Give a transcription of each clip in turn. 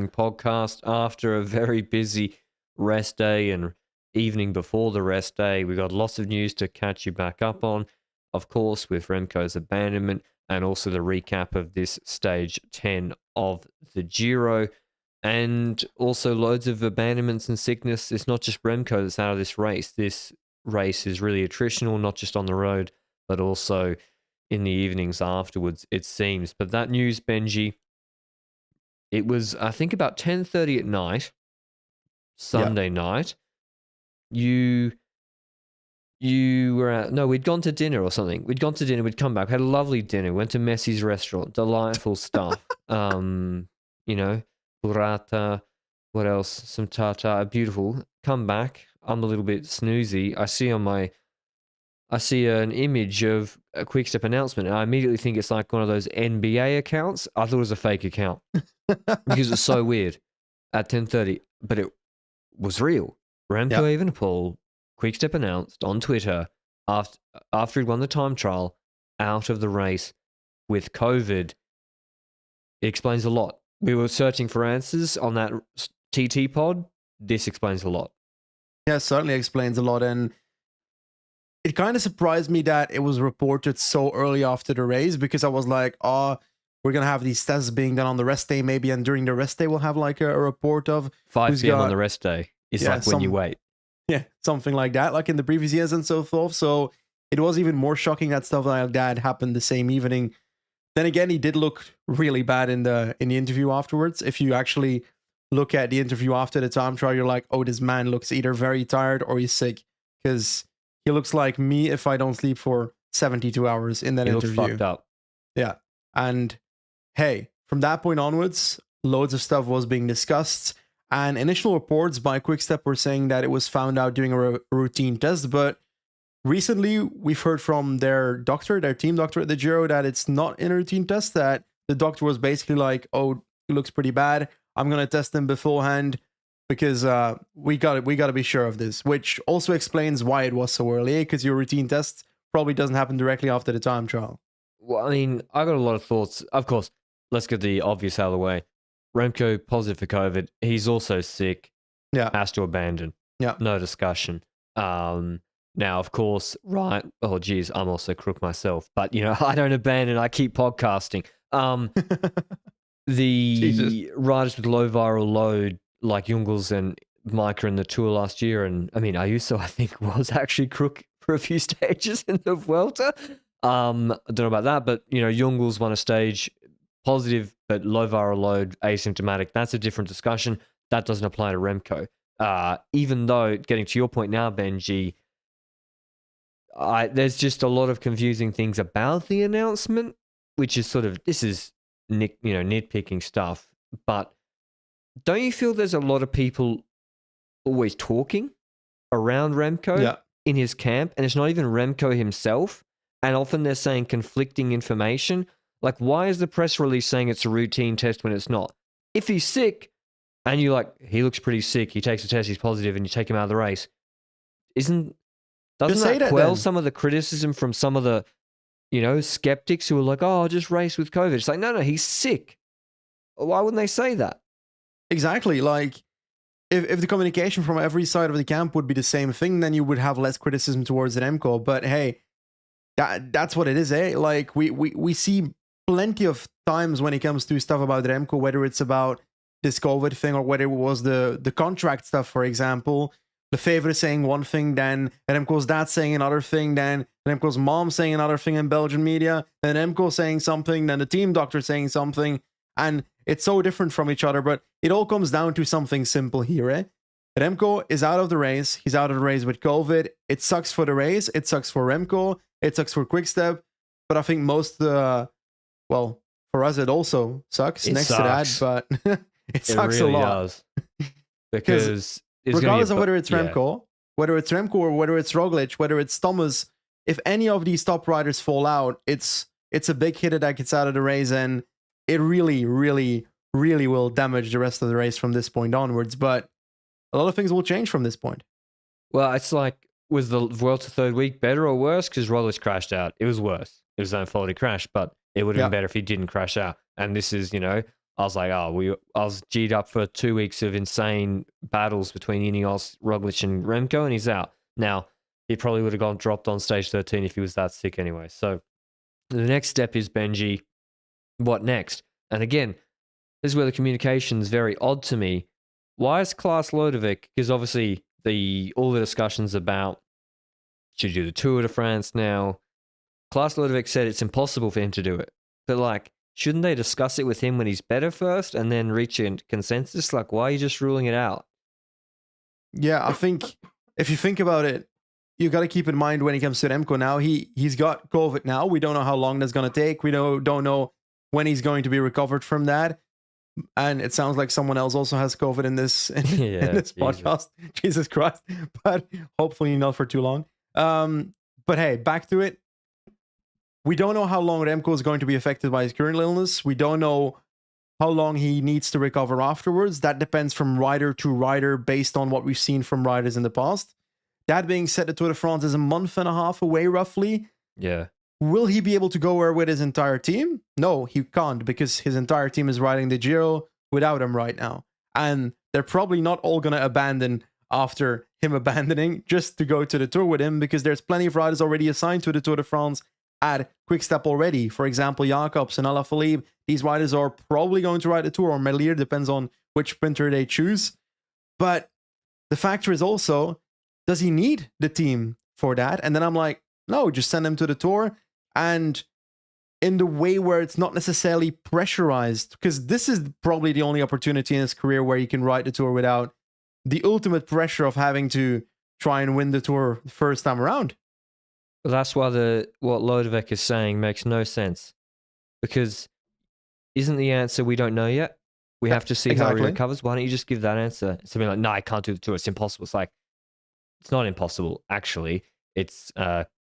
podcast after a very busy rest day and evening before the rest day. We got lots of news to catch you back up on, of course, with Remco's abandonment and also the recap of this stage 10 of the Giro. And also loads of abandonments and sickness. It's not just Remco that's out of this race. This race is really attritional, not just on the road, but also in the evenings afterwards, it seems. But that news, Benji, it was, I think, about 10:30 at night, Yeah. Sunday night. You were at, no, we'd gone to dinner or something. We'd gone to dinner, we'd come back, had a lovely dinner, went to Messi's restaurant, delightful stuff. Burrata, what else? Some tartar, beautiful. Come back, I'm a little bit snoozy. I see an image of a Quick Step announcement, and I immediately think it's like one of those NBA accounts. I thought it was a fake account because it's so weird at 10:30, but it was real. Remco Evenepoel, Quick Step announced on Twitter after he'd won the time trial, out of the race with COVID. It explains a lot. We were searching for answers on that TT pod. This explains a lot. Yeah, certainly explains a lot. And it kind of surprised me that it was reported so early after the race, because I was like, oh, we're going to have these tests being done on the rest day maybe. And during the rest day, we'll have like a report of 5 p.m. on the rest day. It's like when you wait. Yeah, something like that, like in the previous years and so forth. So it was even more shocking that stuff like that happened the same evening. Then again, he did look really bad in the interview afterwards. If you actually look at the interview after the time trial, you're like, oh, this man looks either very tired or he's sick, because he looks like me if I don't sleep for 72 hours in that interview. He looks fucked up. Yeah. And hey, from that point onwards, loads of stuff was being discussed. And initial reports by Quickstep were saying that it was found out during a routine test. But recently, we've heard from their doctor, their team doctor at the Giro, that it's not in a routine test, that the doctor was basically like, oh, he looks pretty bad. I'm going to test him beforehand because we got to be sure of this, which also explains why it was so early, because your routine test probably doesn't happen directly after the time trial. Well, I mean, I got a lot of thoughts. Of course, let's get the obvious out of the way. Remco positive for COVID. He's also sick. Yeah. Has to abandon. Yeah. No discussion. Now, of course, right. Oh, geez, I'm also crook myself. But, I don't abandon. I keep podcasting. The riders with low viral load, like Jungels and Micah in the Tour last year, and I mean, Ayuso, I think, was actually crook for a few stages in the Vuelta. I don't know about that, but, Jungels won a stage positive, but low viral load, asymptomatic. That's a different discussion. That doesn't apply to Remco. Even though, getting to your point now, Benji, there's just a lot of confusing things about the announcement, which is this is nitpicking stuff. But don't you feel there's a lot of people always talking around Remco in his camp, and it's not even Remco himself? And often they're saying conflicting information. Like, why is the press release saying it's a routine test when it's not? If he's sick and you're like, he looks pretty sick, he takes a test, he's positive, and you take him out of the race, doesn't that quell some of the criticism from some of the, skeptics who are like, oh, just race with COVID? It's like, no, he's sick. Why wouldn't they say that? Exactly. Like, if the communication from every side of the camp would be the same thing, then you would have less criticism towards Remco. But hey, that's what it is, eh? Like, we see plenty of times when it comes to stuff about Remco, whether it's about this COVID thing or whether it was the contract stuff, for example. The favorite saying one thing, then Remco's dad saying another thing, then Remco's mom saying another thing in Belgian media, then Remco saying something, then the team doctor saying something. And it's so different from each other, but it all comes down to something simple here, eh? Remco is out of the race. He's out of the race with COVID. It sucks for the race. It sucks for Remco. It sucks for Quickstep. But I think for us, it also sucks next to that, but it sucks really a lot. Does. Because regardless of whether it's Remco, whether it's Remco or whether it's Roglic, whether it's Thomas, if any of these top riders fall out, it's a big hitter that gets out of the race, and it really, really, really will damage the rest of the race from this point onwards. But a lot of things will change from this point. Well, it's like, was the Vuelta third week better or worse? Because Roglic crashed out. It was worse. It was his own fault he crashed, but it would have been better if he didn't crash out. And this is, I was like, I was G'd up for 2 weeks of insane battles between Ineos, Roglic, and Remco, and he's out. Now, he probably would have gone dropped on stage 13 if he was that sick anyway. So the next step is Benji. What next? And again, this is where the communication is very odd to me. Why is Klaas Lodewijk? Because obviously all the discussions about should you do the Tour de France now. Klaas Lodewijk said it's impossible for him to do it. But like, shouldn't they discuss it with him when he's better first and then reach a consensus? Like, why are you just ruling it out? Yeah, I think if you think about it, you got to keep in mind when it comes to Remco now, he's got COVID now. We don't know how long that's going to take. We don't know when he's going to be recovered from that. And it sounds like someone else also has COVID in this in this podcast. Jesus Christ. But hopefully not for too long. But hey, back to it. We don't know how long Remco is going to be affected by his current illness. We don't know how long he needs to recover afterwards. That depends from rider to rider based on what we've seen from riders in the past. That being said, the Tour de France is a month and a half away, roughly. Yeah. Will he be able to go there with his entire team? No, he can't, because his entire team is riding the Giro without him right now. And they're probably not all going to abandon after him abandoning just to go to the Tour with him, because there's plenty of riders already assigned to the Tour de France at Quickstep already. For example, Jacobs and Alaphilippe. These riders are probably going to ride the Tour, or Melier, depends on which sprinter they choose. But the factor is also, does he need the team for that? And then I'm like, no, just send him to the Tour. And in the way where it's not necessarily pressurized, because this is probably the only opportunity in his career where he can ride the Tour without the ultimate pressure of having to try and win the Tour the first time around. Well, that's why what Lodewijk is saying makes no sense. Because isn't the answer we don't know yet? We have to see how he recovers. Why don't you just give that answer? It's something like, no, I can't do the Tour. It's impossible. It's like, it's not impossible, actually. It's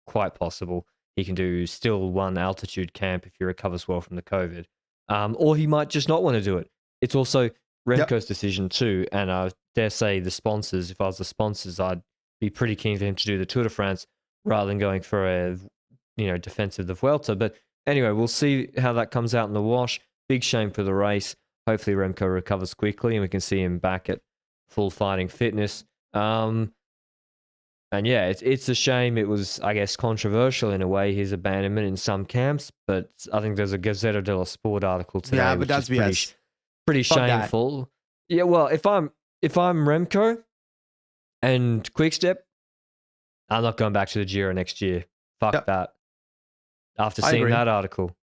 quite possible. He can do still one altitude camp if he recovers well from the COVID. Or he might just not want to do it. It's also Remco's decision too. And I dare say the sponsors, if I was the sponsors, I'd be pretty keen for him to do the Tour de France rather than going for a defense of the Vuelta. But anyway, we'll see how that comes out in the wash. Big shame for the race. Hopefully Remco recovers quickly and we can see him back at full fighting fitness. And yeah, it's a shame. It was, I guess, controversial in a way, his abandonment in some camps. But I think there's a Gazzetta dello Sport article today, yeah, but that's pretty shameful. That. Yeah, well, if I'm Remco and Quickstep, I'm not going back to the Giro next year. Fuck that. After seeing that article,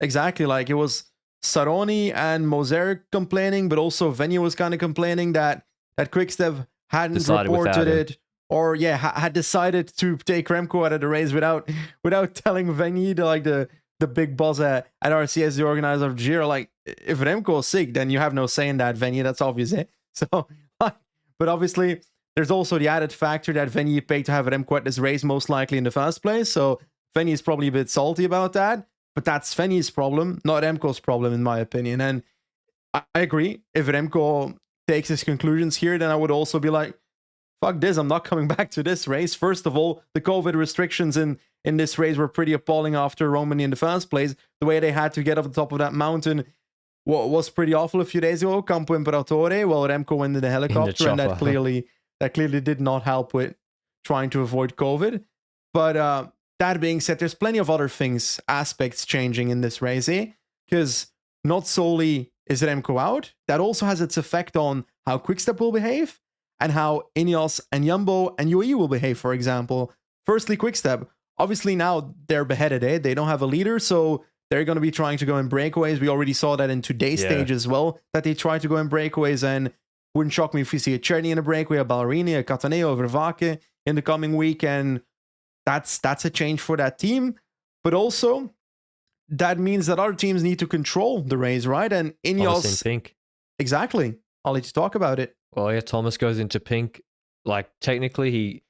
exactly. Like, it was Saroni and Moser complaining, but also Venue was kind of complaining that Quickstep hadn't reported it. Or had decided to take Remco out of the race without telling Venny, the big boss at RCS, the organizer of Giro. Like, if Remco is sick, then you have no say in that, Venny. That's obvious, eh? So, but obviously, there's also the added factor that Venny paid to have Remco at this race, most likely in the first place. So Venny is probably a bit salty about that. But that's Venny's problem, not Remco's problem, in my opinion. And I agree. If Remco takes his conclusions here, then I would also be like, fuck this, I'm not coming back to this race. First of all, the COVID restrictions in this race were pretty appalling after Romani in the first place. The way they had to get up the top of that mountain was pretty awful a few days ago. Campo Imperatore, well, Remco went in the helicopter, and that clearly did not help with trying to avoid COVID. But that being said, there's plenty of other things, aspects changing in this race, eh? Because not solely is Remco out, that also has its effect on how Quickstep will behave, and how Ineos and Jumbo and UAE will behave, for example. Firstly, Quickstep. Obviously, now they're beheaded, eh? They don't have a leader, so they're going to be trying to go in breakaways. We already saw that in today's stage as well, that they try to go in breakaways, and wouldn't shock me if we see a Czerny in a breakaway, a Ballerini, a Cataneo, a Vervaeke in the coming week, and that's a change for that team. But also, that means that other teams need to control the race, right? And Ineos... pink. Exactly. I'll let you talk about it. Well, yeah, Thomas goes into pink. Like, technically,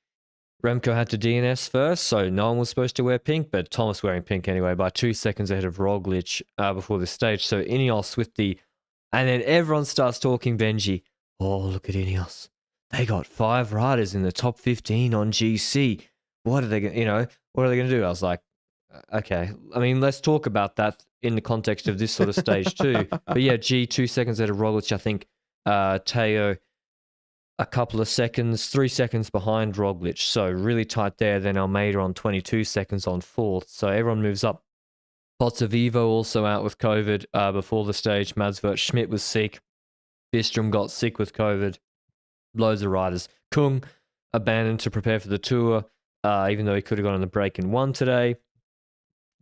Remco had to DNS first, so no one was supposed to wear pink, but Thomas wearing pink anyway by 2 seconds ahead of Roglic before the stage. So Ineos with and then everyone starts talking Benji. Oh, look at Ineos. They got 5 riders in the top 15 on GC. What are they going to do? I was like, Okay. I mean, let's talk about that in the context of this sort of stage too. But yeah, G 2 seconds ahead of Roglic. I think Teo a couple of seconds, 3 seconds behind Roglic. So really tight there. Then Almeida on 22 seconds on fourth. So everyone moves up. Pozzovivo also out with COVID before the stage. Madsvert Schmidt was sick. Bistrom got sick with COVID. Loads of riders. Kung abandoned to prepare for the Tour, even though he could have gone on the break and won today.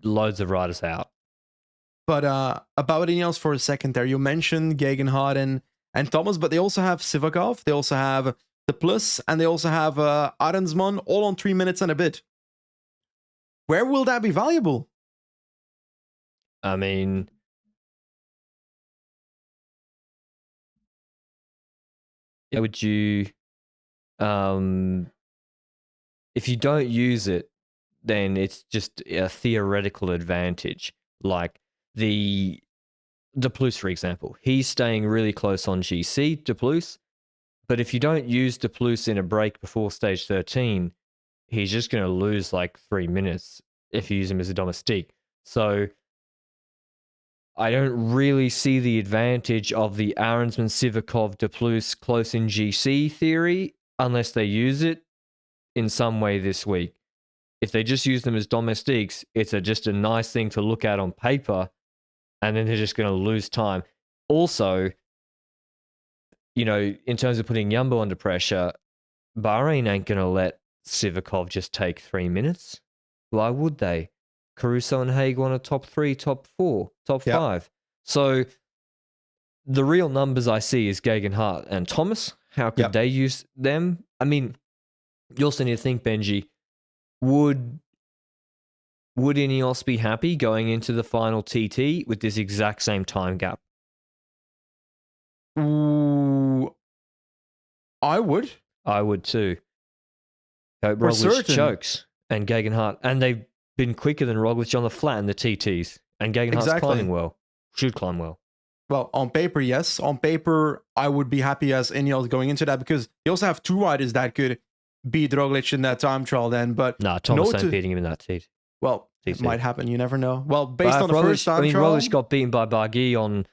Loads of riders out. But about Ineos for a second there, you mentioned Gegenhardt and Thomas, but they also have Sivakov, they also have the Plus, and they also have Arensman, all on 3 minutes and a bit. Where will that be valuable? I mean, would you, if you don't use it, then it's just a theoretical advantage. Like the Plus, for example, he's staying really close on GC, De Plus, but if you don't use De Plus in a break before stage 13, he's just going to lose like 3 minutes if you use him as a domestique. So I don't really see the advantage of the Arensman, Sivakov, De Plus close in GC theory unless they use it in some way this week. If they just use them as domestiques, it's just a nice thing to look at on paper, and then they're just going to lose time. Also, you know, in terms of putting Jumbo under pressure, Bahrain ain't going to let Sivakov just take 3 minutes. Why would they? Caruso and Haig won a top 3, top 4, top 5. So the real numbers I see is Gegenhardt and Thomas. How could they use them? I mean, you also need to think, Benji, would Ineos be happy going into the final TT with this exact same time gap? Ooh, I would. I would too. Hope Roglic chokes and Gegenhardt, and they've been quicker than Roglic on the flat in the TTs, and Gegenhardt's climbing well. Should climb well. Well, on paper, yes. On paper, I would be happy as Ineos going into that because you also have 2 riders that could beat Roglic in that time trial then. But Thomas ain't beating him in that TT. Well, it might happen. You never know. Well, based on the first time trial... Roglic got beaten by Barguil on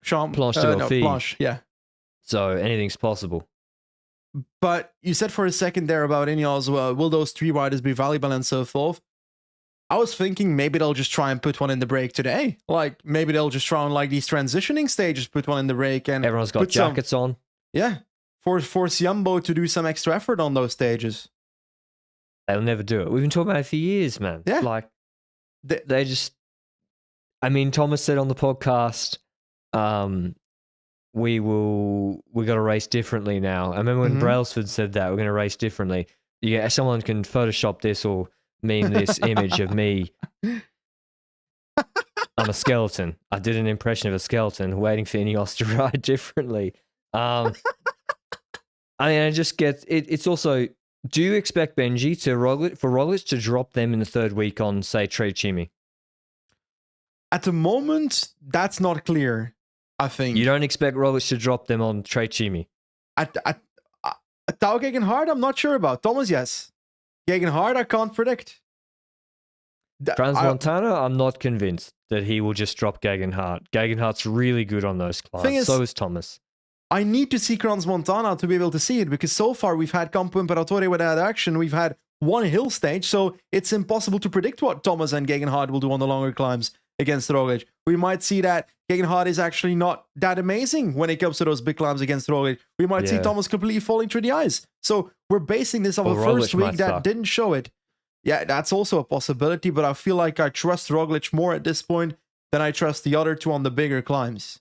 Planche de Belfi. Planche, yeah. So anything's possible. But you said for a second there about Ineos, will those 3 riders be valuable and so forth? I was thinking maybe they'll just try and put one in the break today. Like, maybe they'll just try on like these transitioning stages, put one in the break. And everyone's got jackets on. Yeah. Force Jumbo to do some extra effort on those stages. They'll never do it. We've been talking about it for years, man. Yeah. Like, they just... I mean, Thomas said on the podcast, we got to race differently now. I remember when Brailsford said that, we're going to race differently. Yeah, someone can Photoshop this or meme this image of me. I'm a skeleton. I did an impression of a skeleton waiting for Ineos to ride differently. I mean, I just get... It's also... Do you expect Benji for Roglic to drop them in the 3rd week on, say, Tre Chimi? At the moment, that's not clear, I think. You don't expect Roglic to drop them on Tre Chimi? Tao Gegenhardt, I'm not sure about. Thomas, yes. Gegenhardt, I can't predict. Montana, I'm not convinced that he will just drop Gegenhardt. Gegenhardt's really good on those climbs. So is Thomas. I need to see Montana to be able to see it because so far we've had Campo Imperatore without action. We've had one hill stage, so it's impossible to predict what Thomas and Gegenhardt will do on the longer climbs against Roglic. We might see that Gegenhardt is actually not that amazing when it comes to those big climbs against Roglic. We might see Thomas completely falling through the ice. So we're basing this off a first week that didn't show it. Yeah, that's also a possibility, but I feel like I trust Roglic more at this point than I trust the other 2 on the bigger climbs.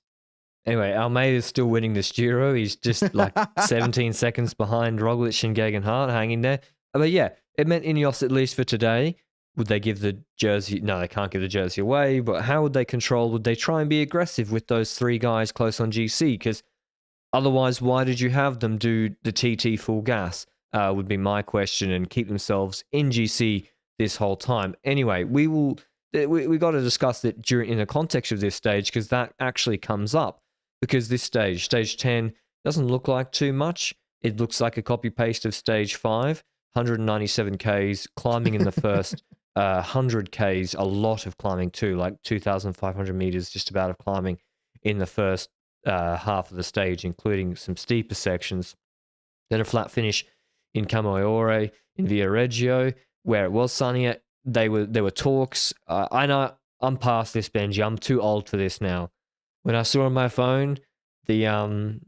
Anyway, Almeida's still winning this Giro. He's just like 17 seconds behind Roglic and Gegenhardt, hanging there. But yeah, it meant Ineos at least for today. Would they give the jersey? No, they can't give the jersey away. But how would they control? Would they try and be aggressive with those 3 guys close on GC? Because otherwise, why did you have them do the TT full gas? Would be my question, and keep themselves in GC this whole time. Anyway, we got to discuss it in the context of this stage because that actually comes up. Because this stage 10, doesn't look like too much. It looks like a copy-paste of stage 5. 197 Ks, climbing in the first 100 Ks, a lot of climbing too, like 2,500 meters, just about of climbing in the first half of the stage, including some steeper sections. Then a flat finish in Camaiore, in Viareggio, where it was sunnier. There were talks. I know I'm past this, Benji. I'm too old for this now. When I saw on my phone them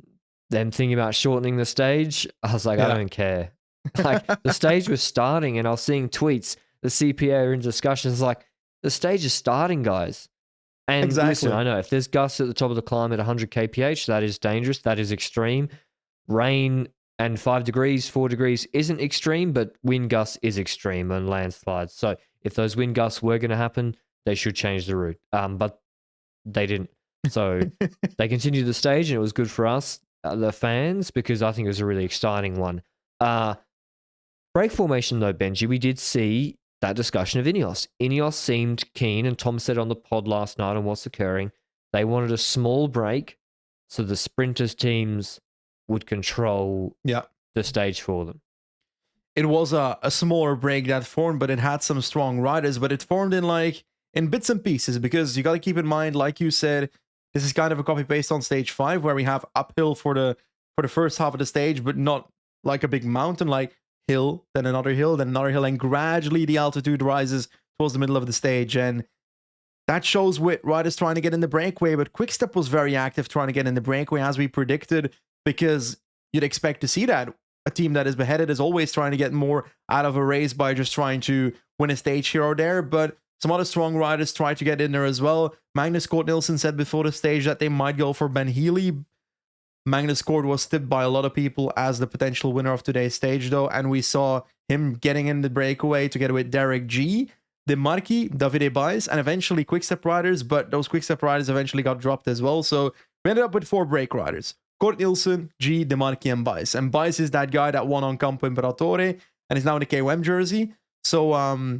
thinking about shortening the stage, I was like, I don't care. Like, the stage was starting, and I was seeing tweets. The CPA are in discussions like, the stage is starting, guys. And listen, I know if there's gusts at the top of the climb at 100 kph, that is dangerous. That is extreme. Rain and 4 degrees isn't extreme, but wind gusts is extreme and landslides. So if those wind gusts were going to happen, they should change the route. But they didn't. So they continued the stage, and it was good for us, the fans, because I think it was a really exciting one. Break formation, though, Benji, we did see that discussion of Ineos. Ineos seemed keen, and Tom said on the pod last night on what's occurring, they wanted a small break so the sprinters teams would control the stage for them. It was a smaller break that formed, but it had some strong riders, but it formed in bits and pieces, because you got to keep in mind, like you said, this is kind of a copy-paste on stage 5, where we have uphill for the first half of the stage, but not like a big mountain, like hill, then another hill, then another hill, and gradually the altitude rises towards the middle of the stage. And that shows with riders trying to get in the breakaway, but Quickstep was very active trying to get in the breakaway, as we predicted, because you'd expect to see that. A team that is beheaded is always trying to get more out of a race by just trying to win a stage here or there, but some other strong riders tried to get in there as well. Magnus Cort Nielsen said before the stage that they might go for Ben Healy. Magnus Cort was tipped by a lot of people as the potential winner of today's stage, though, and we saw him getting in the breakaway together with Derek G, De Marchi, Davide Baez, and eventually Quickstep riders, but those Quickstep riders eventually got dropped as well, so we ended up with 4 break riders. Cort Nielsen, G, De Marchi, and Baez. And Baez is that guy that won on Campo Imperatore and is now in the KOM jersey, so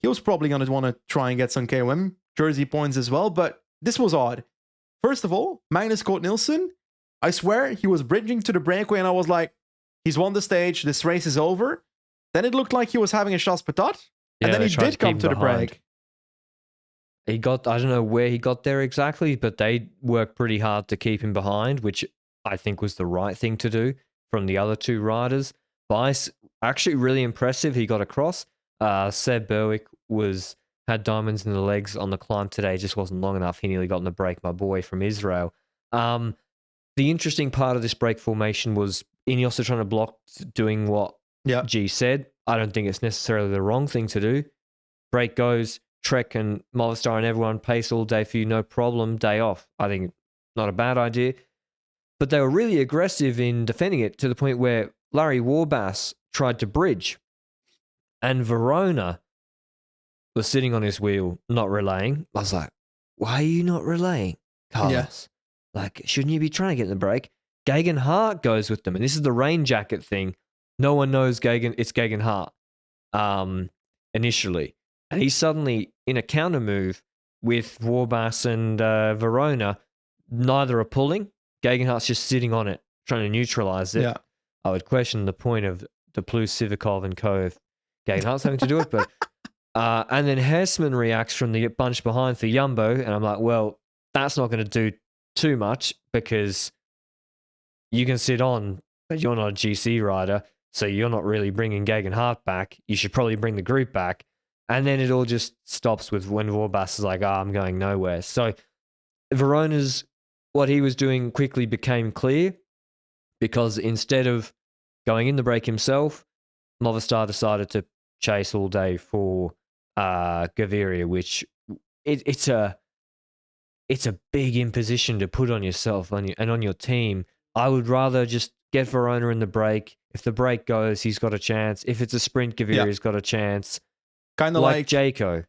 he was probably going to want to try and get some KOM jersey points as well, but this was odd. First of all, Magnus Cort Nielsen, I swear he was bridging to the breakaway, and I was like, he's won the stage, this race is over. Then it looked like he was having a chasse patate, and then he did come to the break. I don't know where he got there exactly, but they worked pretty hard to keep him behind, which I think was the right thing to do from the other 2 riders. Weiss, actually really impressive. He got across. Seb Berwick had diamonds in the legs on the climb today, just wasn't long enough. He nearly got in the break, my boy from Israel. The interesting part of this break formation was Ineos are trying to block doing what G said. I don't think it's necessarily the wrong thing to do. Break goes, Trek and Movistar and everyone pace all day for you, no problem, day off. I think not a bad idea. But they were really aggressive in defending it to the point where Larry Warbass tried to bridge. And Verona was sitting on his wheel, not relaying. I was like, why are you not relaying, Carlos? Yeah. Like, shouldn't you be trying to get in the break? Geoghegan Hart goes with them. And this is the rain jacket thing. No one knows it's Geoghegan Hart initially. And he's suddenly in a counter move with Warbass and Verona. Neither are pulling. Geoghegan Hart's just sitting on it, trying to neutralize it. Yeah. I would question the point of the Plus Sivakov and co. if Geoghegan Hart's having to do it. But and then Hessman reacts from the bunch behind for Jumbo. And I'm like, well, that's not going to do too much because you can sit on, but you're not a GC rider. So you're not really bringing Geoghegan Hart back. You should probably bring the group back. And then it all just stops with when Warbass is like, I'm going nowhere. So Verona's, what he was doing quickly became clear because instead of going in the break himself, Movistar decided to chase all day for Gaviria, which it's a big imposition to put on yourself and on your team. I would rather just get Verona in the break. If the break goes, he's got a chance. If it's a sprint, Gaviria's got a chance. Kind of like Jayco.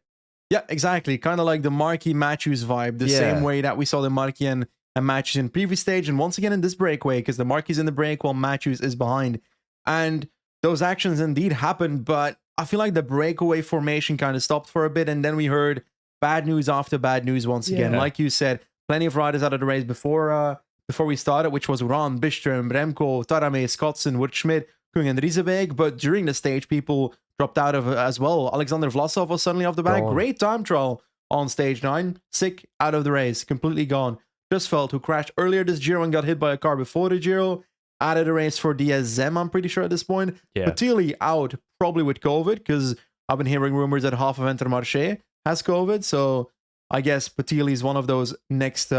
Yeah, exactly. Kind of like the Marquis Matthews vibe. The same way that we saw the Marquis and Matthews in previous stage. And once again in this breakaway, because the Marquis is in the break while Matthews is behind. And those actions indeed happened. But I feel like the breakaway formation kind of stopped for a bit. And then we heard bad news after bad news once again. Like you said, plenty of riders out of the race before we started, which was Ron, Bistrom, Remco, Tarame, Scottson, Wood Schmidt, Kung and Riesebeek, but during the stage, people dropped out of it as well. Alexander Vlasov was suddenly off the back. Gone. Great time trial on stage 9. Sick, out of the race, completely gone. Dusveld, who crashed earlier this Giro and got hit by a car before the Giro, out of the race for DSM, I'm pretty sure at this point. Yeah. Patili out, probably with COVID, because I've been hearing rumors that half of Intermarché has COVID, so I guess Patili is one of those next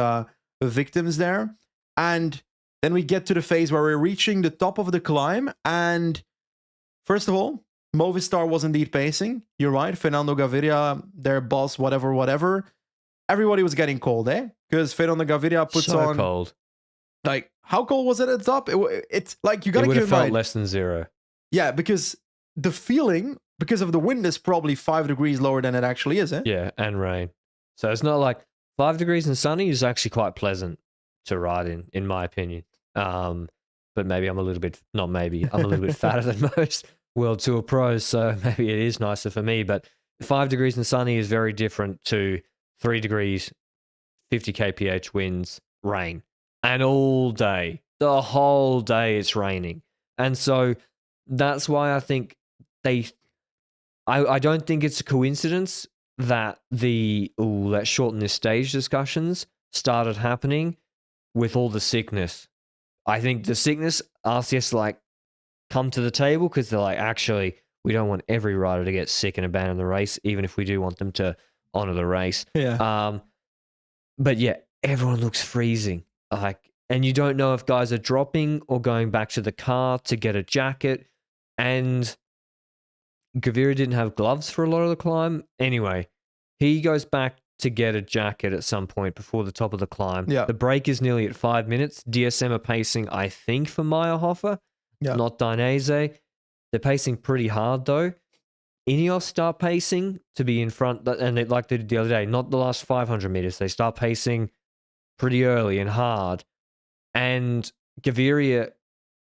victims there. And then we get to the phase where we're reaching the top of the climb, and first of all, Movistar was indeed pacing. You're right, Fernando Gaviria, their boss, whatever. Everybody was getting cold, eh? Because Fernando Gaviria puts so on... cold. Like, how cold was it at the top? It's like, you gotta It would keep have in felt mind. less than 0. Yeah, because the feeling, because of the wind, is probably 5 degrees lower than it actually is, eh? Yeah, and rain. So it's not like 5 degrees and sunny is actually quite pleasant to ride in my opinion. But maybe I'm a little bit, not maybe, I'm a little bit fatter than most World Tour pros, so maybe it is nicer for me. But 5 degrees and sunny is very different to 3 degrees, 50 kph winds, rain. And all day, the whole day it's raining. And so that's why I think I don't think it's a coincidence that that shorten this stage discussions started happening with all the sickness. I think the sickness, RCS like come to the table because they're like, actually, we don't want every rider to get sick and abandon the race, even if we do want them to honor the race. Yeah. But yeah, everyone looks freezing. And you don't know if guys are dropping or going back to the car to get a jacket. And Gaviria didn't have gloves for a lot of the climb. Anyway, he goes back to get a jacket at some point before the top of the climb. Yeah. The break is nearly at 5 minutes. DSM are pacing, I think, for Meyerhofer, not Dainese. They're pacing pretty hard, though. Ineos start pacing to be in front, and like they did the other day, not the last 500 meters. They start pacing pretty early and hard. And Gaviria,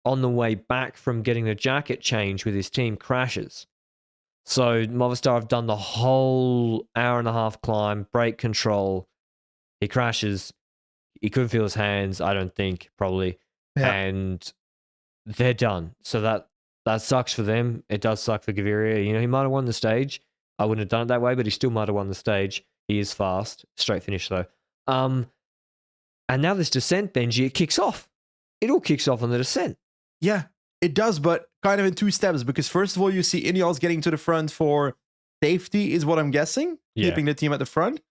on the way back from getting the jacket change with his team, crashes. So Movistar have done the whole hour and a half climb, brake control. He crashes. He couldn't feel his hands, I don't think, probably. Yeah. And they're done. So that sucks for them. It does suck for Gaviria. You know, he might have won the stage. I wouldn't have done it that way, but he still might have won the stage. He is fast. Straight finish, though. And now this descent, Benji, it kicks off. It all kicks off on the descent. Yeah, it does, but kind of in 2 steps, because first of all, you see Ineos getting to the front for safety, is what I'm guessing, keeping the team at the front.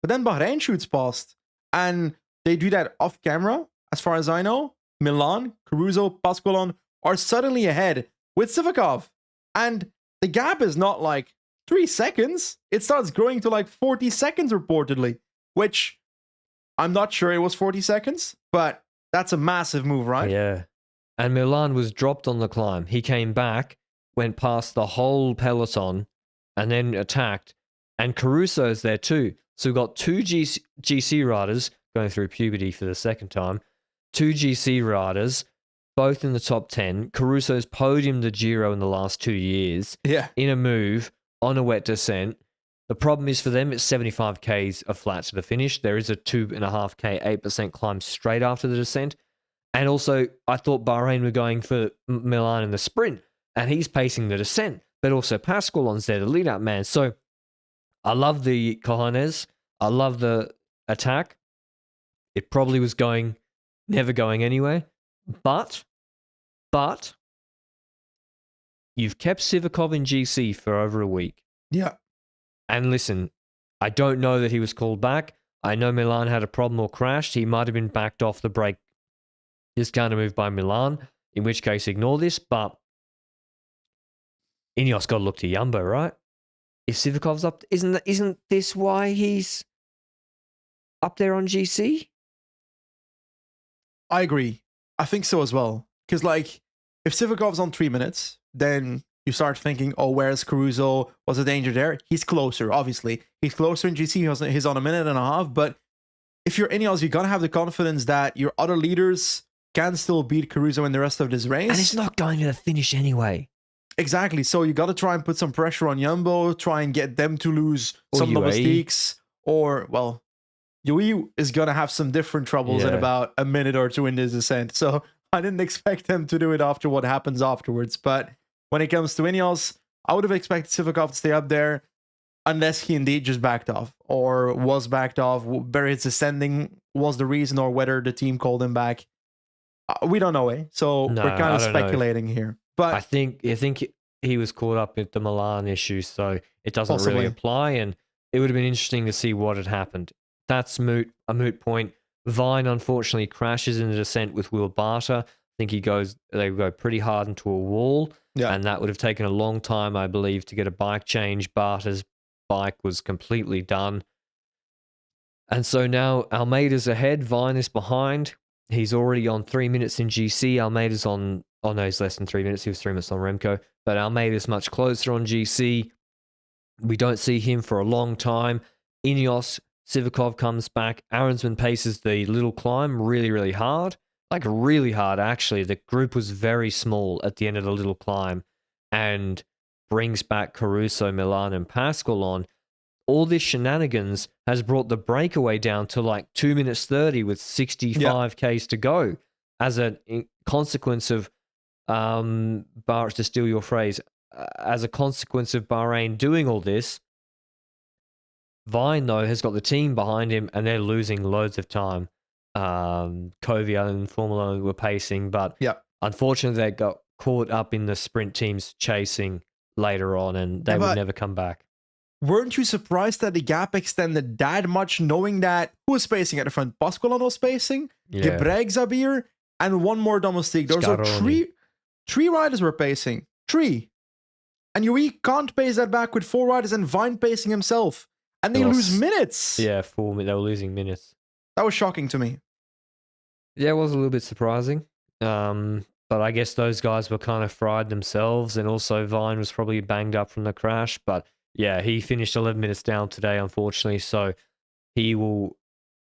But then Bahrain shoots past, and they do that off camera, as far as I know. Milan, Caruso, Pasqualon are suddenly ahead with Sivakov. And the gap is not like 3 seconds. It starts growing to like 40 seconds reportedly, which I'm not sure it was 40 seconds, but that's a massive move, right? Yeah. And Milan was dropped on the climb. He came back, went past the whole peloton, and then attacked. And Caruso's there too. So we've got 2 GC riders going through puberty for the second time. 2 GC riders, both in the top 10. Caruso's podiumed the Giro in the last 2 years. Yeah. In a move on a wet descent. The problem is for them, it's 75 Ks of flat to the finish. There is a 2.5K, 8% climb straight after the descent. And also, I thought Bahrain were going for Milan in the sprint, and he's pacing the descent. But also, Pasqualon's there, the lead-out man. So, I love the cojones. I love the attack. It probably was never going anywhere. But, you've kept Sivakov in GC for over a week. Yeah. And listen, I don't know that he was called back. I know Milan had a problem or crashed. He might have been backed off the break. Just kind of moved by Milan, in which case ignore this, but Ineos got to look to Jumbo, right? If Sivakov's up, isn't this why he's up there on GC? I agree. I think so as well. Because, like, if Sivakov's on 3 minutes, then you start thinking, oh, where's Caruso? Was a danger there? He's closer, obviously. He's closer in GC. He's on a minute and a half. But if you're Ineos, you got to have the confidence that your other leaders can still beat Caruso in the rest of this race. And it's not going to the finish anyway. Exactly. So you got to try and put some pressure on Jumbo, try and get them to lose some domestiques. Or, well, UAE is going to have some different troubles in about a minute or two in this descent. So I didn't expect him to do it after what happens afterwards. But when it comes to Ineos, I would have expected Sivakov to stay up there unless he indeed just backed off or was backed off. Whether it's ascending was the reason or whether the team called him back. We don't know, eh? So No, we're kind I of don't know. speculating here. But I think he was caught up with the Milan issue, so it doesn't Possibly. really apply. And it would have been interesting to see what had happened. That's a moot point. Vine unfortunately crashes in the descent with Will Barter. I think they go pretty hard into a wall, yeah, and that would have taken a long time, I believe, to get a bike change. Barter's bike was completely done. And so now Almeida's ahead, Vine is behind. He's already on 3 minutes in GC. Almeida's on, oh no, he's less than 3 minutes. He was 3 minutes on Remco. But Almeida's much closer on GC. We don't see him for a long time. Ineos, Sivakov comes back. Aronsman paces the little climb really, really hard. Like really hard, actually. The group was very small at the end of the little climb and brings back Caruso, Milan, and Pascal on. All this shenanigans has brought the breakaway down to like 2 minutes 30 with 65 Ks to go as a consequence of, to steal your phrase, as a consequence of Bahrain doing all this. Vine, though, has got the team behind him and they're losing loads of time. Kvyat and Formula were pacing, but unfortunately they got caught up in the sprint teams chasing later on and they would never come back. Weren't you surprised that the gap extended that much, knowing that who was spacing at the front? Pasqualon was spacing, Gebrek Zabir, and one more domestique. Those are three riders were pacing. 3. And you can't pace that back with 4 riders and Vine pacing himself. And they lose minutes. Yeah, 4 minutes. They were losing minutes. That was shocking to me. Yeah, it was a little bit surprising. But I guess those guys were kind of fried themselves, and also Vine was probably banged up from the crash. But yeah, he finished 11 minutes down today, unfortunately. So he will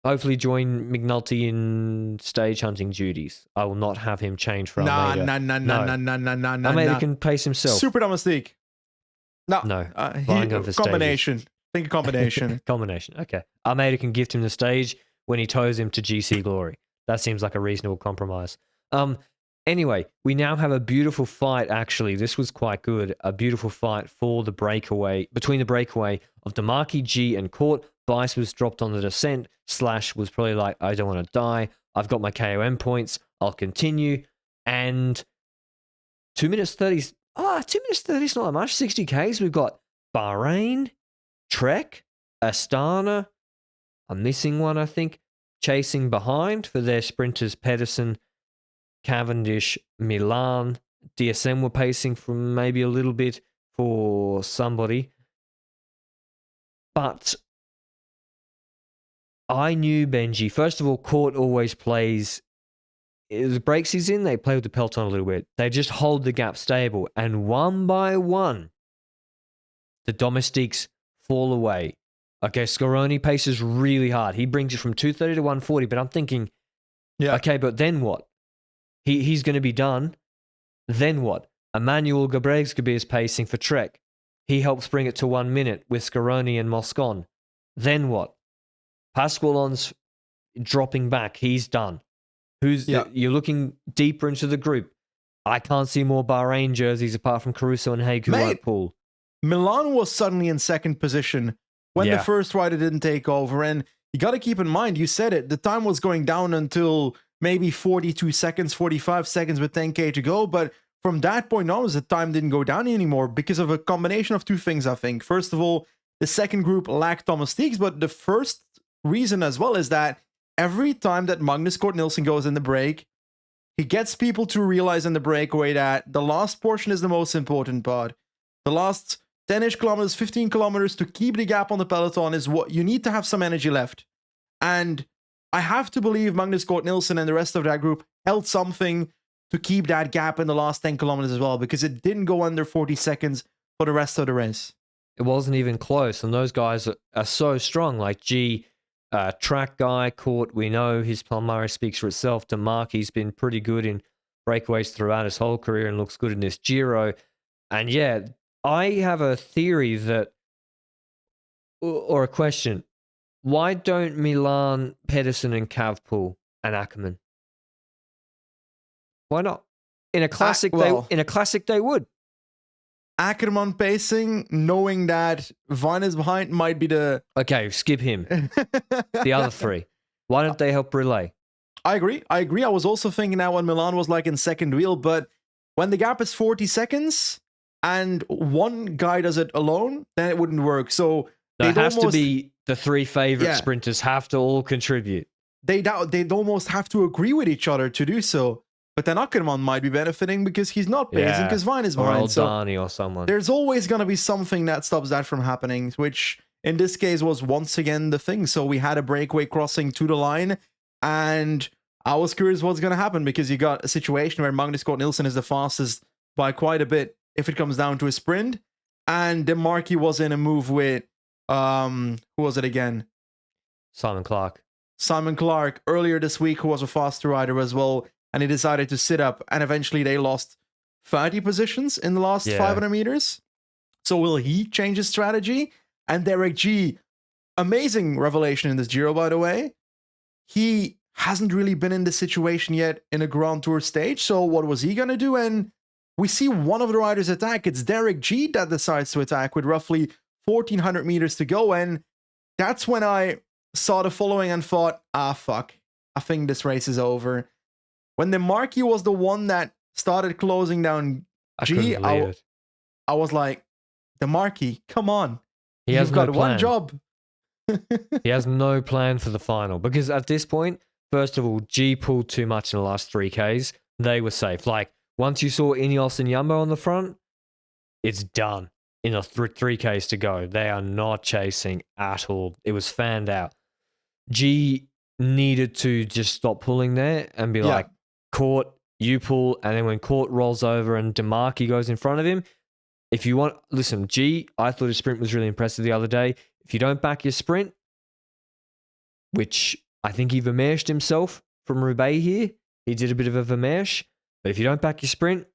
hopefully join McNulty in stage hunting duties. I will not have him change for Almeida. Almeida can pace himself. Super domestique. No. Combination. Think a combination. Combination. Okay. Almeida can gift him the stage when he tows him to GC Glory. That seems like a reasonable compromise. Anyway, we now have a beautiful fight, actually. This was quite good. A beautiful fight for the breakaway, between the breakaway of Demarchi, G, and Court. Bice was dropped on the descent. Slash was probably like, I don't want to die. I've got my KOM points. I'll continue. And 2 minutes 30. 2 minutes 30 is not that much. 60 Ks. We've got Bahrain, Trek, Astana. I'm missing one, I think. Chasing behind for their sprinters, Pedersen, Cavendish, Milan. DSM were pacing from maybe a little bit for somebody. But I knew Benji. First of all, Court always plays. The breaks he's in, they play with the peloton a little bit. They just hold the gap stable. And one by one, the domestiques fall away. Okay, Scaroni paces really hard. He brings it from 230 to 140, but I'm thinking, okay, but then what? He's going to be done. Then what? Emmanuel Gebregsgabi is pacing for Trek. He helps bring it to 1 minute with Scaroni and Moscon. Then what? Pasqualon's dropping back. He's done. You're looking deeper into the group. I can't see more Bahrain jerseys apart from Caruso and Haig who won't pull. Milan was suddenly in second position when the first rider didn't take over. And you got to keep in mind, you said it, the time was going down until maybe 42 seconds, 45 seconds with 10K to go. But from that point on, the time didn't go down anymore because of a combination of 2 things, I think. First of all, the second group lacked domestiques, but the first reason as well is that every time that Magnus Cort Nielsen goes in the break, he gets people to realize in the breakaway that the last portion is the most important part. The last 10-ish kilometers, 15 kilometers to keep the gap on the peloton is what you need to have some energy left. And I have to believe Magnus Cort Nielsen and the rest of that group held something to keep that gap in the last 10 kilometers as well, because it didn't go under 40 seconds for the rest of the race. It wasn't even close, and those guys are so strong. Like G, track guy, Court, we know his Palmares speaks for itself. Demarchi's been pretty good in breakaways throughout his whole career and looks good in this Giro. And yeah, I have a theory that, or a question. Why don't Milan, Pedersen, and Cav pull and Ackerman? Why not? In a classic, they would. Ackermann pacing, knowing that Vine is behind, might be the... Okay, skip him. The other three. Why don't they help relay? I agree. I was also thinking that when Milan was like in second wheel, but when the gap is 40 seconds and one guy does it alone, then it wouldn't work. So it has to be the three favorite sprinters have to all contribute. They'd almost have to agree with each other to do so. But then Ackermann might be benefiting because he's not pacing because Vine is behind. Or Aldani or someone. There's always going to be something that stops that from happening, which in this case was once again the thing. So we had a breakaway crossing to the line, and I was curious what's going to happen because you got a situation where Magnus Cort Nielsen is the fastest by quite a bit if it comes down to a sprint. And DeMarchi was in a move with, who was it again? Simon Clark earlier this week, who was a faster rider as well. And he decided to sit up, and eventually they lost 30 positions in the last 500 meters. So will he change his strategy? And Derek G, amazing revelation in this Giro, by the way. He hasn't really been in this situation yet in a Grand Tour stage. So what was he going to do? And we see one of the riders attack. It's Derek G that decides to attack with roughly 1,400 meters to go. And that's when I saw the following and thought, fuck, I think this race is over. When DeMarchi was the one that started closing down G, I was like, DeMarchi, come on. You've got one job. He has no plan for the final. Because at this point, first of all, G pulled too much in the last 3Ks. They were safe. Like, once you saw Ineos and Jumbo on the front, it's done. In the 3Ks to go. They are not chasing at all. It was fanned out. G needed to just stop pulling there and be like, Cort, you pull, and then when Cort rolls over and DeMarchi goes in front of him, if you want, listen, G, I thought his sprint was really impressive the other day. If you don't back your sprint, which I think he Vermeershed himself from Roubaix here, he did a bit of a Vermeersch, but if you don't back your sprint,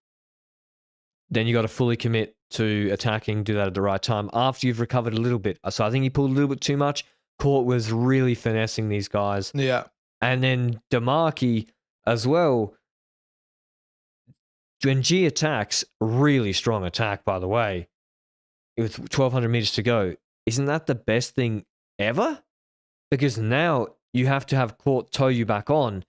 then you got to fully commit to attacking, do that at the right time after you've recovered a little bit. So I think he pulled a little bit too much. Cort was really finessing these guys. Yeah. And then DeMarchi as well, when G attacks, really strong attack, by the way, with 1,200 meters to go, isn't that the best thing ever? Because now you have to have Cort tow you back on,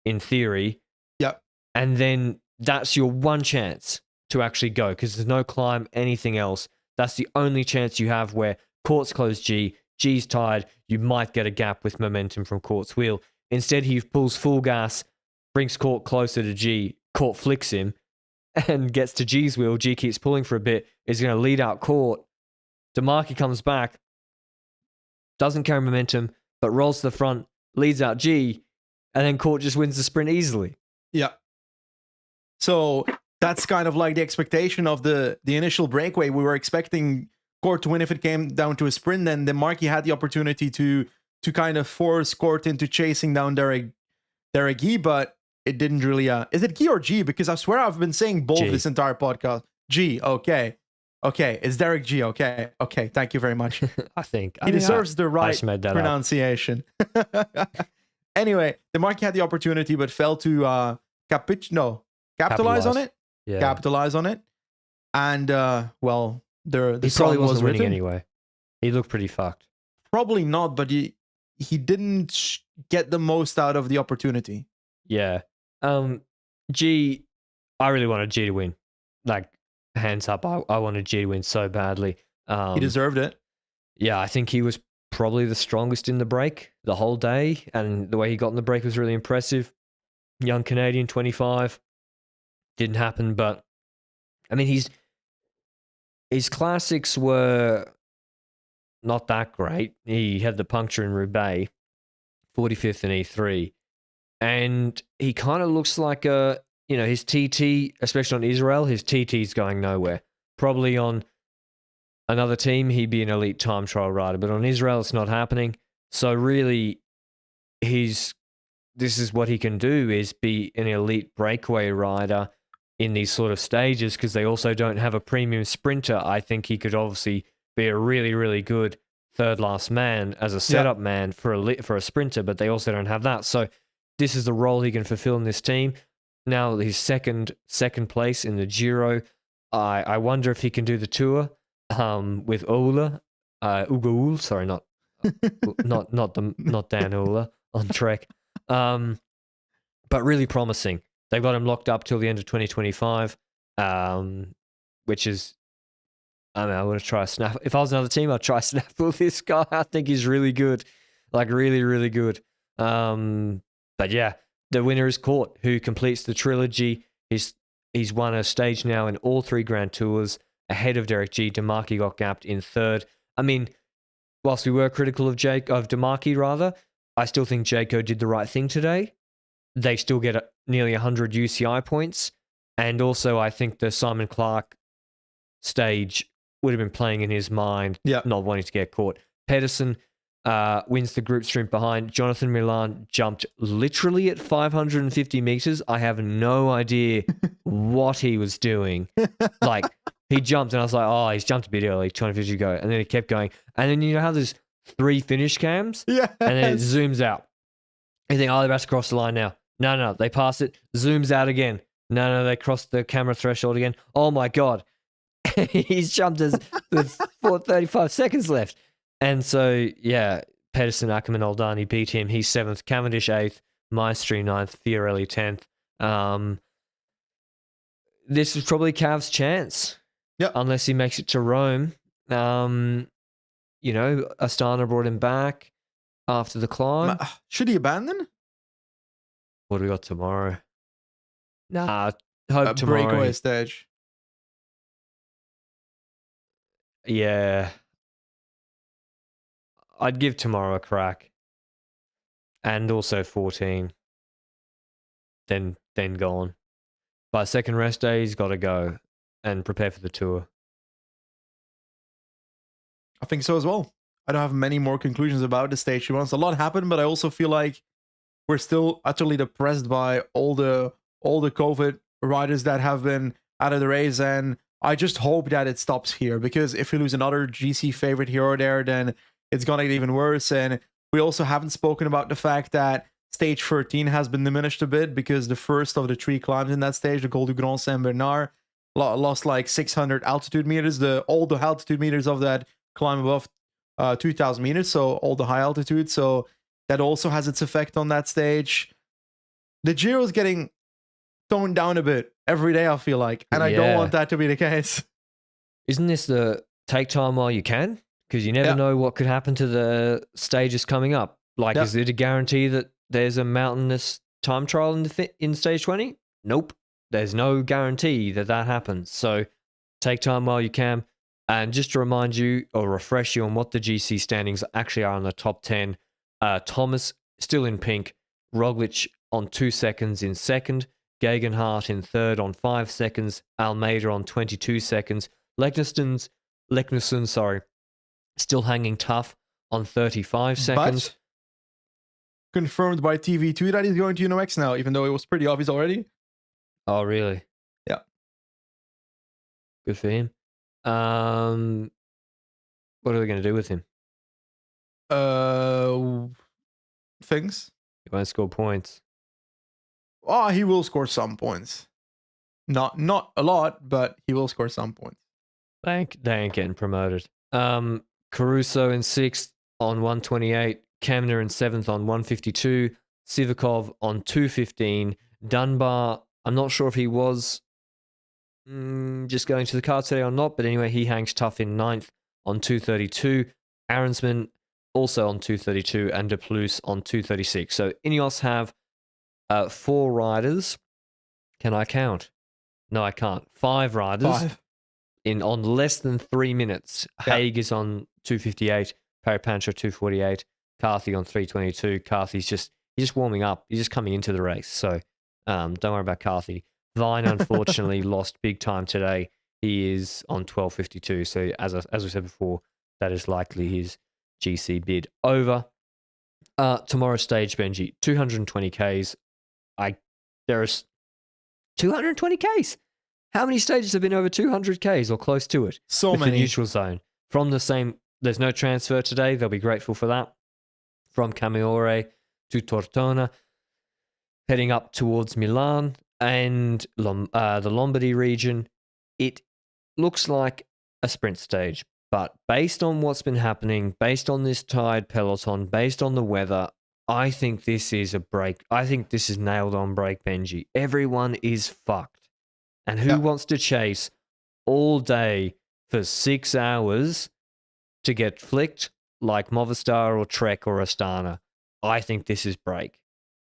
in theory. Yep. And then that's your one chance to actually go, because there's no climb, anything else. That's the only chance you have where Cort's closed G, G's tired, you might get a gap with momentum from Cort's wheel. Instead, he pulls full gas, brings Cort closer to G, Cort flicks him, and gets to G's wheel. G keeps pulling for a bit, is going to lead out Cort. DeMarchi comes back, doesn't carry momentum, but rolls to the front, leads out G, and then Cort just wins the sprint easily. Yeah. So that's kind of like the expectation of the initial breakaway. We were expecting Cort to win if it came down to a sprint, then DeMarchi had the opportunity to kind of force Cort into chasing down Derek G, but it didn't really... is it G or G? Because I swear I've been saying both this entire podcast. G, okay. Okay, it's Derek G, okay. Okay, thank you very much. I think. He deserves the right pronunciation. Anyway, DeMarchi had the opportunity, but failed to capitalize on it. Yeah. Capitalize on it. And, well, the he probably wasn't winning anyway. He looked pretty fucked. Probably not, but he didn't get the most out of the opportunity. Yeah. G, I really wanted G to win. Like, hands up, I wanted G to win so badly. He deserved it. Yeah, I think he was probably the strongest in the break the whole day, and the way he got in the break was really impressive. Young Canadian, 25. Didn't happen, but I mean, his classics were not that great. He had the puncture in Roubaix, 45th in E3, and he kind of looks like his TT, especially on Israel, his TT's going nowhere. Probably on another team, he'd be an elite time trial rider, but on Israel, it's not happening. So really, this is what he can do, is be an elite breakaway rider in these sort of stages, because they also don't have a premium sprinter. I think he could obviously be a really, really good third last man as a setup man for a sprinter, but they also don't have that. So this is the role he can fulfill in this team. now his second place in the Giro. I wonder if he can do the Tour with Ugo Uhl, sorry, not Dan Ulla on Trek. But really promising. They've got him locked up till the end of 2025, which is, I mean, I want to try a snap. If I was another team, I'd try a snap with this guy. I think he's really good, like really, really good. But yeah, the winner is Cort, who completes the trilogy. He's won a stage now in all 3 Grand Tours, ahead of Derek G. DeMarchi got gapped in 3rd. I mean, whilst we were critical of DeMarchi, rather, I still think Jayco did the right thing today. They still get nearly 100 UCI points. And also, I think the Simon Clark stage would have been playing in his mind, not wanting to get caught. Pedersen wins the group sprint behind. Jonathan Milan jumped literally at 550 meters. I have no idea what he was doing. Like, he jumped, and I was like, oh, he's jumped a bit early, 250 to go. And then he kept going. And then you know how there's 3 finish cams? Yeah. And then it zooms out. You think, oh, they're about to cross the line now. No, they pass it, zooms out again. No, they cross the camera threshold again. Oh my God. He's jumped with 35 seconds left. And so, yeah, Pedersen, Ackermann, Oldani beat him. He's 7th, Cavendish 8th, Maestri 9th, Fiorelli 10th. This is probably Cav's chance. Yep. Unless he makes it to Rome. You know, Astana brought him back after the climb. Should he abandon? What do we got tomorrow? Nah, hope tomorrow. Breakaway stage. Yeah. I'd give tomorrow a crack. And also 14. Then go on. By second rest day, he's got to go and prepare for the Tour. I think so as well. I don't have many more conclusions about the stage he wants. A lot happened, but I also feel like we're still utterly depressed by all the COVID riders that have been out of the race, and I just hope that it stops here, because if we lose another GC favorite here or there, then it's gonna get even worse. And we also haven't spoken about the fact that stage 13 has been diminished a bit, because the first of the 3 climbs in that stage, the Col du Grand Saint Bernard, lost like 600 altitude meters. All the altitude meters of that climb above 2,000 meters, so all the high altitude. So that also has its effect on that stage. The Giro is getting toned down a bit every day, I feel like, and I don't want that to be the case. Isn't this the take time while you can? Because you never know what could happen to the stages coming up. Like, is it a guarantee that there's a mountainous time trial in stage 20? Nope. There's no guarantee that happens. So take time while you can. And just to remind you or refresh you on what the GC standings actually are in the top 10, Thomas still in pink, Roglic on 2 seconds in second, Gegenhardt in third on 5 seconds, Almeida on 22 seconds, Leknesson, still hanging tough on 35 seconds. But confirmed by TV2 that he's going to UNOX now, even though it was pretty obvious already. Oh, really? Yeah. Good for him. What are they going to do with him? Things. He won't score points. Oh, he will score some points. Not a lot, but he will score some points. They ain't getting promoted. Caruso in 6th on 128, Kemner in 7th on 152, Sivakov on 215, Dunbar, I'm not sure if he was just going to the card today or not, but anyway, he hangs tough in 9th on 232, Aronsman also on 232, and De Plus on 236. So Ineos have 4 riders. Can I count? No, I can't. 5 riders. On less than 3 minutes. Haig is on 258, Parapancho 248, Carthy on 322. Carthy's just warming up. He's just coming into the race. So don't worry about Carthy. Vine unfortunately lost big time today. He is on 1252. So as we said before, that is likely his GC bid over. Tomorrow's stage, Benji, 220 Ks. There's 220 Ks. How many stages have been over 200 Ks or close to it? So with many. The neutral zone. From the same, there's no transfer today. They'll be grateful for that. From Camaiore to Tortona, heading up towards Milan. and the Lombardy region, it looks like a sprint stage. But based on what's been happening, based on this tired peloton, based on the weather, I think this is a break. I think this is nailed on break, Benji. Everyone is fucked. And who Yeah, wants to chase all day for 6 hours to get flicked like Movistar or Trek or Astana? I think this is break.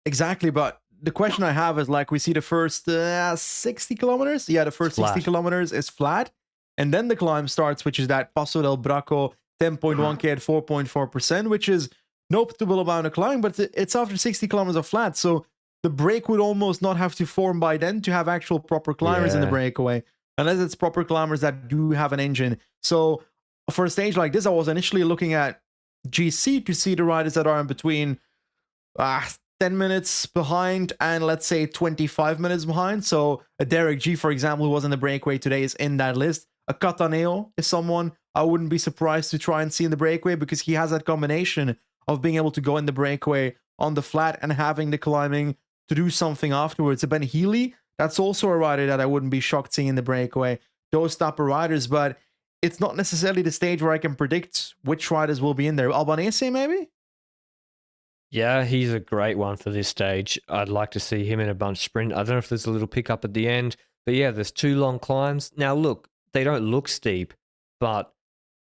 exactly. But the question I have is like, we see the first 60 kilometers. Yeah, the first 60 kilometers is flat. And then the climb starts, which is that Passo del Bracco 10.1K at 4.4%, which is notable amount of climb, but it's after 60 kilometers of flat. So the break would almost not have to form by then to have actual proper climbers in the breakaway, unless it's proper climbers that do have an engine. So for a stage like this, I was initially looking at GC to see the riders that are in between 10 minutes behind and let's say 25 minutes behind. So a Derek G, for example, who was in the breakaway today, is in that list. A Cataneo is someone I wouldn't be surprised to try and see in the breakaway, because he has that combination of being able to go in the breakaway on the flat and having the climbing to do something afterwards. A Ben Healy, that's also a rider that I wouldn't be shocked seeing in the breakaway. Those type of riders, but it's not necessarily the stage where I can predict which riders will be in there. Albanese, maybe? Yeah, he's a great one for this stage. I'd like to see him in a bunch sprint. I don't know if there's a little pickup at the end, but yeah, there's 2 long climbs. Now, look, they don't look steep, but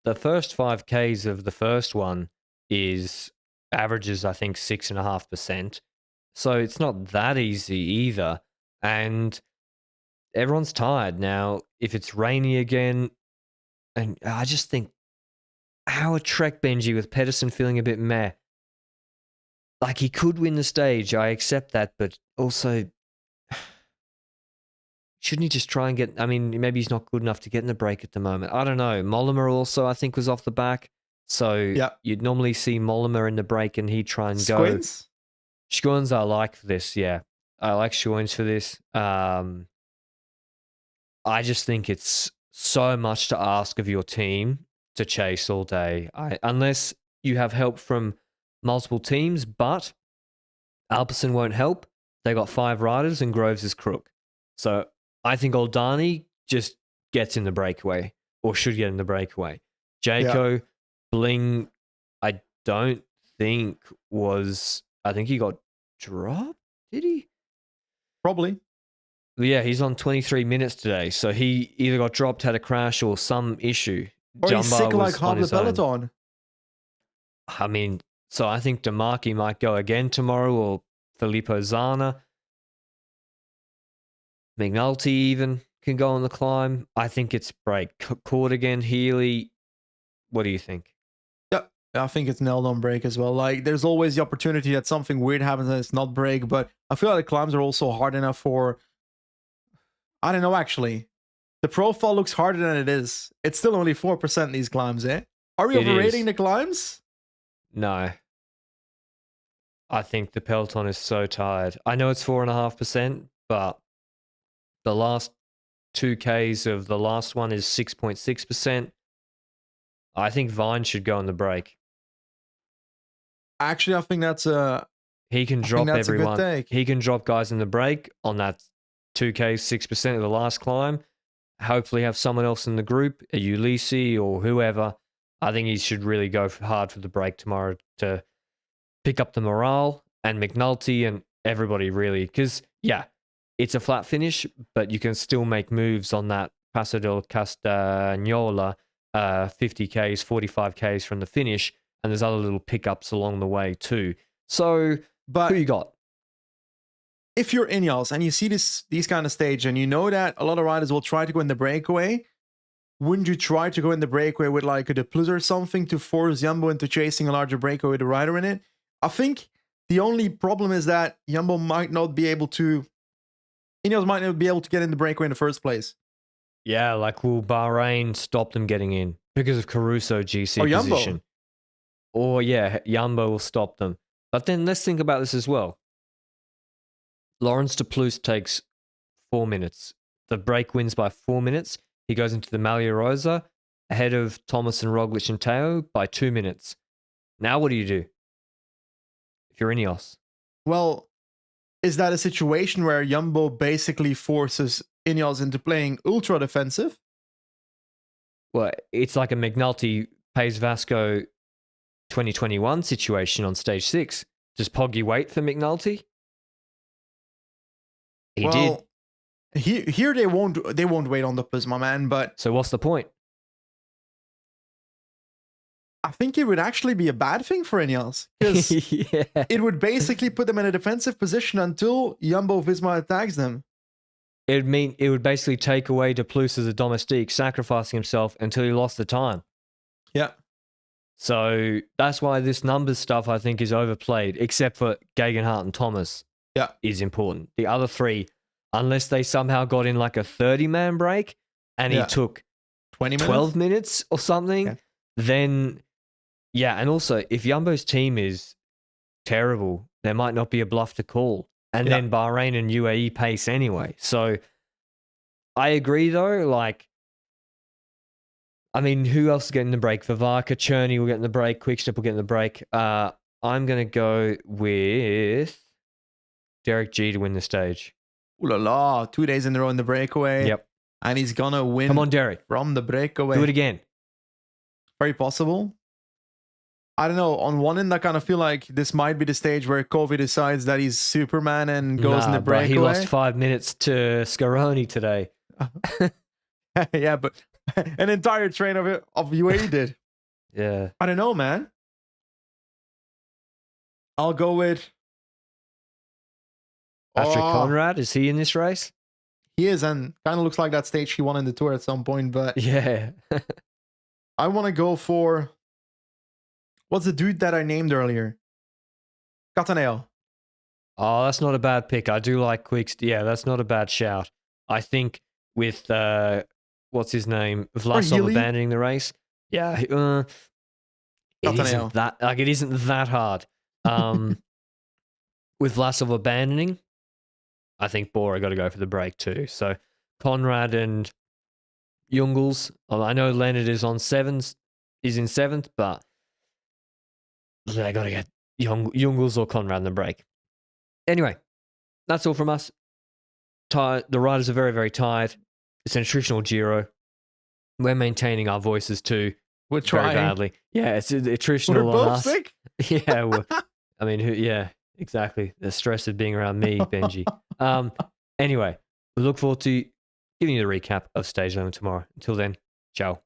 the first 5Ks of the first one is averages, I think, 6.5%. So it's not that easy either. And everyone's tired now. If it's rainy again, and I just think, how a Trek Benji with Pedersen feeling a bit meh. Like, he could win the stage, I accept that, but also, shouldn't he just try and get... I mean, maybe he's not good enough to get in the break at the moment. I don't know. Mollema also, I think, was off the back. So you'd normally see Mollema in the break and he'd try and go. Schoens I like for this, yeah. I like Schoens for this. I just think it's so much to ask of your team to chase all day. Unless you have help from multiple teams, but Alpecin won't help. They got 5 riders and Groves is crook. So I think Oldani just gets in the breakaway, or should get in the breakaway. Jaco, Bling, I don't think was... I think he got dropped, did he? Probably. Yeah, he's on 23 minutes today, so he either got dropped, had a crash, or some issue. Or he's sick like half the peloton. I mean, so I think DeMarchi might go again tomorrow, or Filippo Zana. McNulty even can go on the climb. I think it's break. Court again, Healy. What do you think? Yeah, I think it's nailed on break as well. Like, there's always the opportunity that something weird happens and it's not break, but I feel like the climbs are also hard enough for... I don't know, actually. The profile looks harder than it is. It's still only 4% these climbs, eh? Are we overrating the climbs? No. I think the peloton is so tired. I know it's 4.5%, but the last 2Ks of the last one is 6.6%. I think Vine should go on the break. Actually, I think that's a... He can drop everyone. He can drop guys in the break on that 2K, 6% of the last climb. Hopefully have someone else in the group, a Ulysses or whoever. I think he should really go hard for the break tomorrow to pick up the morale, and McNulty and everybody really. Because, yeah, it's a flat finish, but you can still make moves on that Passo del Castagnola, 50Ks, 45Ks from the finish, and there's other little pickups along the way too. So, who you got? If you're Ineos and you see these kind of stage and you know that a lot of riders will try to go in the breakaway, wouldn't you try to go in the breakaway with like a De Plus or something to force Jumbo into chasing a larger breakaway with a rider in it? I think the only problem is that Jumbo might not be able to... Ineos might not be able to get in the breakaway in the first place. Yeah, like will Bahrain stop them getting in because of Caruso GC position? Or yeah, Jumbo will stop them. But then let's think about this as well. Lawrence De Plus takes 4 minutes. The break wins by 4 minutes. He goes into the Maglia Rosa ahead of Thomas and Roglic and Teo by 2 minutes. Now what do you do if you're Ineos? Well, is that a situation where Jumbo basically forces Ineos into playing ultra defensive? Well, it's like a McNulty pays Vasco 2021 situation on stage 6. Does Poggi wait for McNulty? He did. Here they won't wait on the Plus, my man, but So what's the point? I think it would actually be a bad thing for Ineos, because Yeah. it would basically put them in a defensive position until Jumbo Visma attacks them. It would basically take away De Plus as a domestique, sacrificing himself until he lost the time. Yeah. So that's why this numbers stuff, I think, is overplayed, except for Gegenhardt and Thomas. Yeah. Is important. The other three, unless they somehow got in like a 30-man break and he took 12 minutes or something, then, yeah. And also, if Jumbo's team is terrible, there might not be a bluff to call. And then Bahrain and UAE pace anyway. So I agree, though. Like, I mean, who else is getting the break? Vavaka, Cherney will get in the break. Quickstep will get in the break. I'm going to go with Derek G to win the stage. Ooh la la, 2 days in a row in the breakaway. Yep. And he's going to win. Come on, Derek. From the breakaway. Do it again. Very possible. I don't know. On one end, I kind of feel like this might be the stage where Kovi decides that he's Superman and goes in the breakaway. He lost 5 minutes to Scaroni today. Yeah, but an entire train of UAE did. Yeah. I don't know, man. I'll go with Patrick Conrad. Is he in this race? He is, and kind of looks like that stage he won in the Tour at some point. But yeah, I want to go for, what's the dude that I named earlier? Cataneo. Oh, that's not a bad pick. I do like Quicks. Yeah, that's not a bad shout. I think with what's his name, Vlasov abandoning the race. Yeah, it isn't that hard. With Vlasov abandoning, I think Bora got to go for the break too. So Conrad and Jungels. I know Leonard is in seventh, but they got to get Jungels or Conrad in the break. Anyway, that's all from us. The riders are very, very tired. It's an attritional Giro. We're maintaining our voices too. We're trying very badly. Yeah, it's attritional We're both on us. Sick. Yeah, I mean, yeah, exactly. The stress of being around me, Benji. Anyway, we look forward to giving you the recap of Stage 11 tomorrow. Until then, ciao.